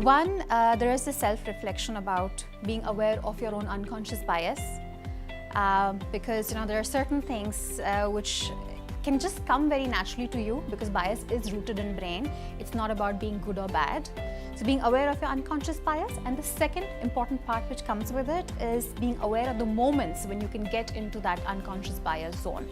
One, there is a self-reflection about being aware of your own unconscious bias, because there are certain things which can just come very naturally to you because bias is rooted in brain. It's not about being good or bad. So being aware of your unconscious bias, and the second important part which comes with it is being aware of the moments when you can get into that unconscious bias zone.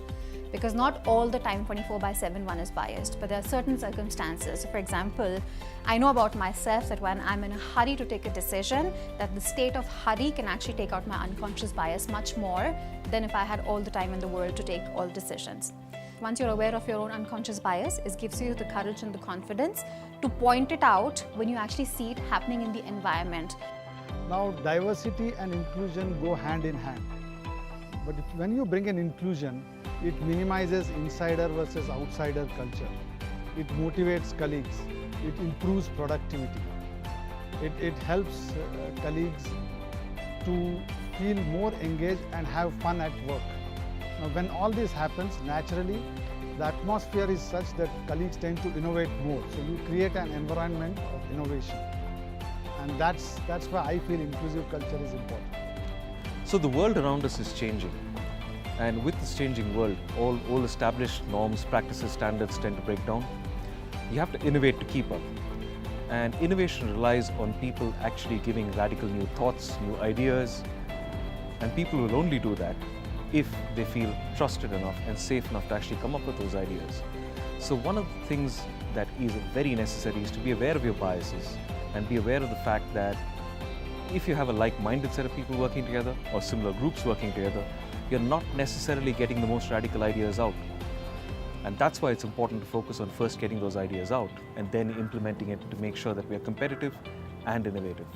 Because not all the time 24/7 one is biased, but there are certain circumstances. For example, I know about myself that when I'm in a hurry to take a decision, that the state of hurry can actually take out my unconscious bias much more than if I had all the time in the world to take all decisions. Once you're aware of your own unconscious bias, it gives you the courage and the confidence to point it out when you actually see it happening in the environment. Now, diversity and inclusion go hand in hand. But when you bring an inclusion, it minimizes insider versus outsider culture. It motivates colleagues. It improves productivity. It helps colleagues to feel more engaged and have fun at work. Now, when all this happens, naturally, the atmosphere is such that colleagues tend to innovate more. So you create an environment of innovation. And that's why I feel inclusive culture is important. So the world around us is changing. And with this changing world, all established norms, practices, standards tend to break down. You have to innovate to keep up. And innovation relies on people actually giving radical new thoughts, new ideas. And people will only do that if they feel trusted enough and safe enough to actually come up with those ideas. So one of the things that is very necessary is to be aware of your biases and be aware of the fact that if you have a like-minded set of people working together or similar groups working together, you're not necessarily getting the most radical ideas out. And that's why it's important to focus on first getting those ideas out and then implementing it to make sure that we are competitive and innovative.